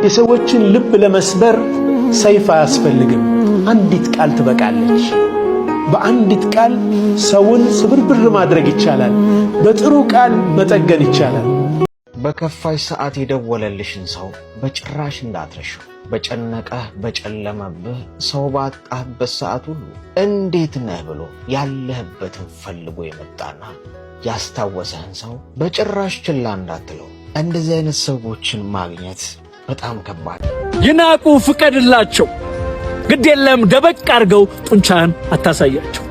የሰዎችን ልብ ለመስበር ሰይፍ አያስፈልግም። አንዲት ቃል ትበቃለች። በአንዲት ቃል ሰውን ስብርብር ማድረግ ይቻላል። በጥሩ ቃል መጠገን ይቻላል። በከፋሽ ሰዓት የደወለልሽን ሰው በጭራሽ እንዳትረሺው። በጨነቀህ በጨለመብህ ሰው ባጣህበት ሰዓት ሁሉ እንዴት ነህ ብሎ ያለህበትን ፈልጎ የመጣና ያስታወሰህን ሰው በጭራሽ ችላ እንዳትለው። እንደዚህ አይነት ሰዎችን ማግኘት በጣም ከባድ። ይናቁ ፍቀድላቸው፣ ግድ የለም ደበቅ አርገው ጡንቻን አታሳያቸው።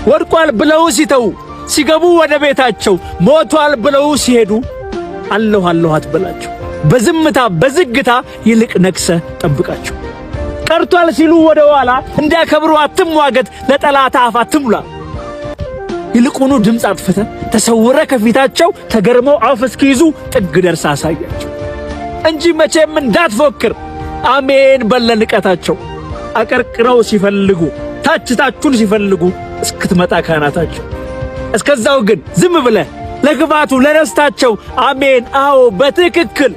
ወድቋል ብለው ሲተው ሲገቡ ወደ ቤታቸው፣ ሞቷል ብለው ሲሄዱ አለሁ አለሁ አትበላቸው። በዝምታ በዝግታ ይልቅ ነክሰ ጠብቃቸው። ቀርቷል ሲሉ ወደ ኋላ እንዲያከብሩ አትሟገት፣ ለጠላት አፍ አትሙላ። ይልቁኑ ድምፅ አጥፍተ ተሰውረ ከፊታቸው ተገርመው አፍ እስኪይዙ ጥግ ደርሳ አሳያቸው እንጂ መቼም እንዳትፎክር አሜን በለንቀታቸው። አቀርቅረው ሲፈልጉ ታችታችሁን ሲፈልጉ እስክትመጣ ካናታቸው። እስከዛው ግን ዝም ብለህ ለግባቱ ለረስታቸው አሜን አዎ በትክክል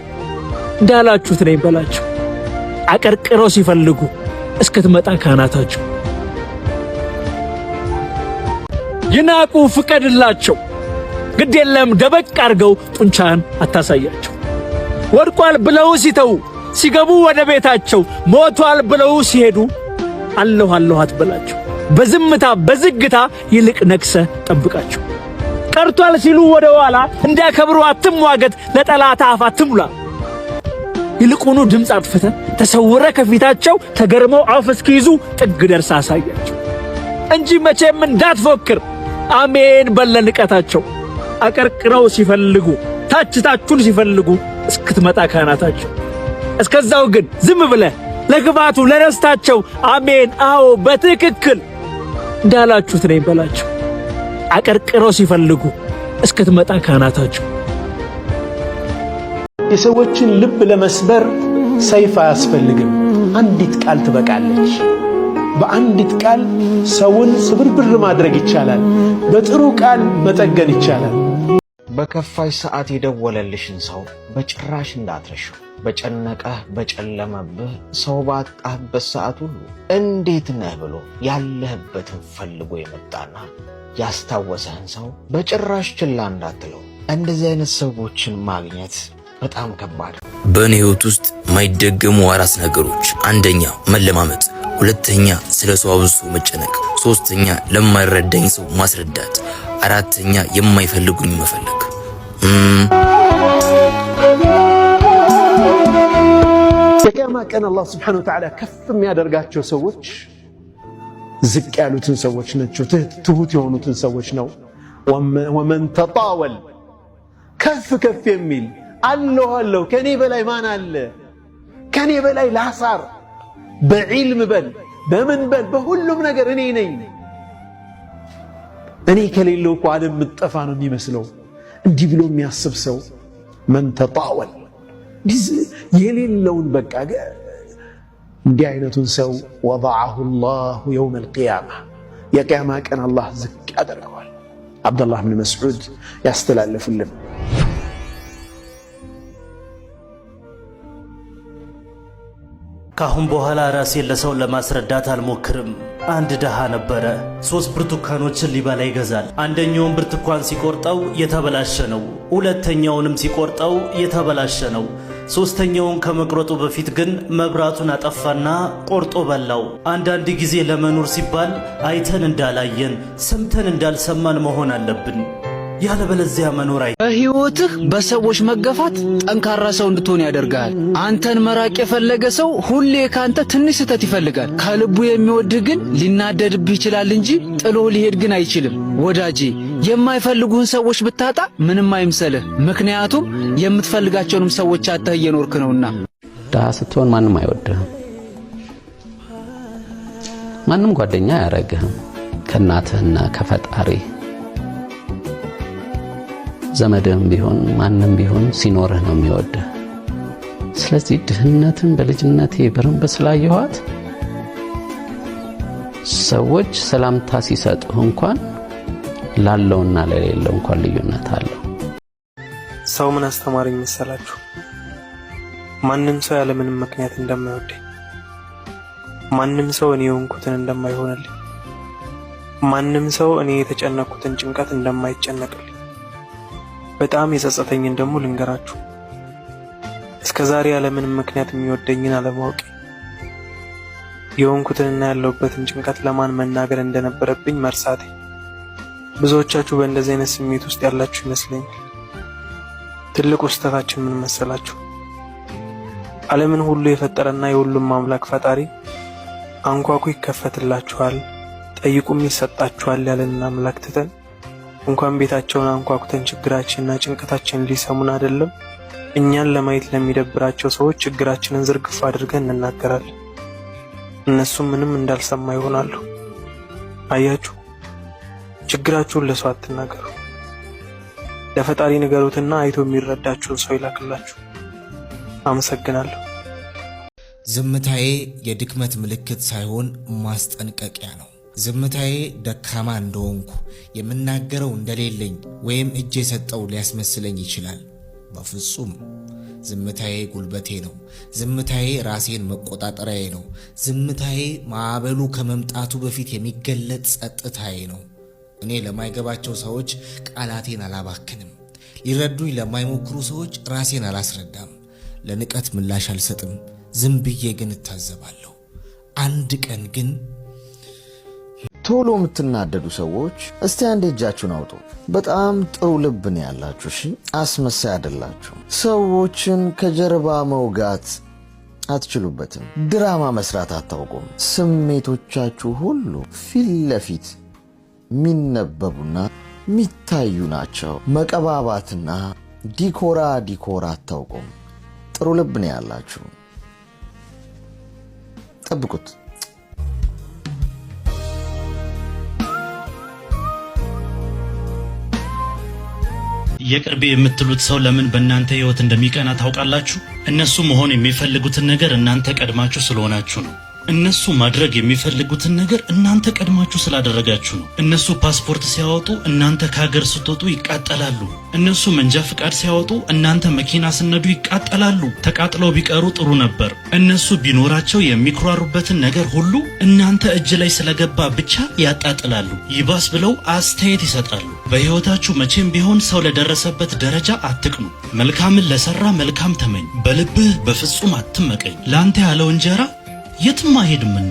እንዳላችሁት ነኝ በላቸው። አቀርቅረው ሲፈልጉ እስክትመጣ ካናታቸው። ይናቁ ፍቀድላቸው፣ ግድ የለም ደበቅ አርገው ጡንቻን አታሳያቸው። ወድቋል ብለው ሲተው ሲገቡ ወደ ቤታቸው፣ ሞቷል ብለው ሲሄዱ አለሁ አለሁ አትበላቸው። በዝምታ በዝግታ ይልቅ ነክሰ ጠብቃቸው። ቀርቷል ሲሉ ወደ ኋላ እንዲያከብሩ አትሟገት፣ ለጠላት አፍ አትሙላ። ይልቁኑ ድምፅ አጥፍተ ተሰውረ ከፊታቸው ተገርመው አፍ እስኪይዙ ጥግ ደርሳ አሳያቸው እንጂ መቼም እንዳትፎክር አሜን በለንቀታቸው። አቀርቅረው ሲፈልጉ ታችታችሁን ሲፈልጉ እስክትመጣ ካናታቸው። እስከዛው ግን ዝም ብለህ ለግባቱ ለረስታቸው አሜን አዎ በትክክል እንዳላችሁት ነኝ በላቸው። አቀርቅረው ሲፈልጉ እስክትመጣ ካናታቸው። የሰዎችን ልብ ለመስበር ሰይፍ አያስፈልግም። አንዲት ቃል ትበቃለች። በአንዲት ቃል ሰውን ስብርብር ማድረግ ይቻላል። በጥሩ ቃል መጠገን ይቻላል። በከፋሽ ሰዓት የደወለልሽን ሰው በጭራሽ እንዳትረሺው። በጨነቀህ በጨለመብህ ሰው ባጣህበት ሰዓት ሁሉ እንዴት ነህ ብሎ ያለህበትን ፈልጎ የመጣና ያስታወሰህን ሰው በጭራሽ ችላ እንዳትለው። እንደዚህ አይነት ሰዎችን ማግኘት በጣም ከባድ። በእኔ ህይወት ውስጥ ማይደገሙ አራት ነገሮች፣ አንደኛ መለማመጥ፣ ሁለተኛ ስለ ሰው አብዝቶ መጨነቅ፣ ሶስተኛ ለማይረዳኝ ሰው ማስረዳት፣ አራተኛ የማይፈልጉኝ መፈለግ። የቂያማ ቀን አላህ ሱብሓነሁ ወተዓላ ከፍ የሚያደርጋቸው ሰዎች ዝቅ ያሉትን ሰዎች ናቸው። ትሁት የሆኑትን ሰዎች ነው። ወመን ተጣወል ከፍ ከፍ የሚል አለሁ አለሁ ከኔ በላይ ማን አለ? ከኔ በላይ ላሳር በዒልም በል በምን በል በሁሉም ነገር እኔ ነኝ። እኔ ከሌለው እኮ ዓለም ምጠፋ ነው የሚመስለው። እንዲህ ብሎ የሚያስብ ሰው መን ተጣወል የሌለውን በቃ እንዲህ አይነቱን ሰው ወضعه الله يوم القيامة የቂያማ ቀን አላህ ዝቅ ያደርገዋል። አብዱላህ ብን መስዑድ ያስተላለፉልን። ካሁን በኋላ ራሴን ለሰው ለማስረዳት አልሞክርም። አንድ ደሃ ነበረ። 3 ብርቱካኖችን ሊበላ ይገዛል። አንደኛውን ብርቱካን ሲቆርጠው የተበላሸ ነው። ሁለተኛውንም ሲቆርጠው የተበላሸ ነው። ሶስተኛውን ከመቁረጡ በፊት ግን መብራቱን አጠፋና ቆርጦ በላው። አንዳንድ ጊዜ ለመኖር ሲባል አይተን እንዳላየን ሰምተን እንዳልሰማን መሆን አለብን። ያለበለዚያ መኖር በህይወትህ በሰዎች መገፋት ጠንካራ ሰው እንድትሆን ያደርጋል። አንተን መራቅ የፈለገ ሰው ሁሌ ካንተ ትንሽ ስህተት ይፈልጋል። ከልቡ የሚወድህ ግን ሊናደድብህ ይችላል እንጂ ጥሎ ሊሄድ ግን አይችልም። ወዳጄ የማይፈልጉህን ሰዎች ብታጣ ምንም አይምሰልህ። ምክንያቱም የምትፈልጋቸውንም ሰዎች አጥተህ እየኖርክ ነውና። ድሃ ስትሆን ማንም አይወድህም። ማንም ጓደኛ አያረግህም ከእናትህና ከፈጣሪ። ዘመድም ቢሆን ማንም ቢሆን ሲኖርህ ነው የሚወድህ። ስለዚህ ድህነትን በልጅነቴ በረንብ ስላየኋት ሰዎች ሰላምታ ሲሰጡህ እንኳን ላለውና ለሌለው እንኳን ልዩነት አለው። ሰው ምን አስተማረኝ መሰላችሁ? ማንም ሰው ያለ ምንም ምክንያት እንደማይወደኝ፣ ማንም ሰው እኔ የሆንኩትን እንደማይሆንልኝ፣ ማንም ሰው እኔ የተጨነቅኩትን ጭንቀት እንደማይጨነቅልኝ በጣም የጸጸተኝን ደግሞ ልንገራችሁ። እስከዛሬ ያለ ምንም ምክንያት የሚወደኝን አለማወቄ፣ የሆንኩትንና ያለሁበትን ጭንቀት ለማን መናገር እንደነበረብኝ መርሳቴ። ብዙዎቻችሁ በእንደዚህ አይነት ስሜት ውስጥ ያላችሁ ይመስለኛል። ትልቁ ስህተታችን ምን መሰላችሁ? ዓለምን ሁሉ የፈጠረና የሁሉም አምላክ ፈጣሪ አንኳኩ ይከፈትላችኋል፣ ጠይቁም ይሰጣችኋል ያለንን አምላክ ትተን እንኳን ቤታቸውን አንኳኩተን ችግራችንና ጭንቀታችንን ሊሰሙን አይደለም እኛን ለማየት ለሚደብራቸው ሰዎች ችግራችንን ዝርግፍ አድርገን እንናገራለን። እነሱም ምንም እንዳልሰማ ይሆናሉ። አያችሁ፣ ችግራችሁን ለሰው አትናገሩ። ለፈጣሪ ንገሩትና አይቶ የሚረዳችሁን ሰው ይላክላችሁ። አመሰግናለሁ። ዝምታዬ የድክመት ምልክት ሳይሆን ማስጠንቀቂያ ነው። ዝምታዬ ደካማ እንደሆንኩ የምናገረው እንደሌለኝ ወይም እጅ የሰጠው ሊያስመስለኝ ይችላል። በፍጹም ዝምታዬ ጉልበቴ ነው። ዝምታዬ ራሴን መቆጣጠሪያዬ ነው። ዝምታዬ ማዕበሉ ከመምጣቱ በፊት የሚገለጥ ጸጥታዬ ነው። እኔ ለማይገባቸው ሰዎች ቃላቴን አላባክንም። ሊረዱኝ ለማይሞክሩ ሰዎች ራሴን አላስረዳም። ለንቀት ምላሽ አልሰጥም። ዝም ብዬ ግን እታዘባለሁ። አንድ ቀን ግን ቶሎ የምትናደዱ ሰዎች እስቲ አንዴ እጃችሁን አውጡ። በጣም ጥሩ ልብ ነው ያላችሁ። እሺ፣ አስመሳይ አይደላችሁ። ሰዎችን ከጀርባ መውጋት አትችሉበትም። ድራማ መስራት አታውቁም። ስሜቶቻችሁ ሁሉ ፊት ለፊት ሚነበቡና ሚታዩ ናቸው። መቀባባትና ዲኮራ አታውቁም። ጥሩ ልብ ነው ያላችሁ። ጠብቁት። የቅርቤ የምትሉት ሰው ለምን በእናንተ ህይወት እንደሚቀና ታውቃላችሁ? እነሱ መሆን የሚፈልጉትን ነገር እናንተ ቀድማችሁ ስለሆናችሁ ነው። እነሱ ማድረግ የሚፈልጉትን ነገር እናንተ ቀድማችሁ ስላደረጋችሁ ነው። እነሱ ፓስፖርት ሲያወጡ እናንተ ከሀገር ስትወጡ ይቃጠላሉ። እነሱ መንጃ ፍቃድ ሲያወጡ እናንተ መኪና ስነዱ ይቃጠላሉ። ተቃጥለው ቢቀሩ ጥሩ ነበር። እነሱ ቢኖራቸው የሚኩራሩበትን ነገር ሁሉ እናንተ እጅ ላይ ስለገባ ብቻ ያጣጥላሉ። ይባስ ብለው አስተያየት ይሰጣሉ። በህይወታችሁ መቼም ቢሆን ሰው ለደረሰበት ደረጃ አትቅኑ። መልካምን ለሰራ መልካም ተመኝ። በልብህ በፍጹም አትመቀኝ። ላንተ ያለው እንጀራ የትም አይሄድምና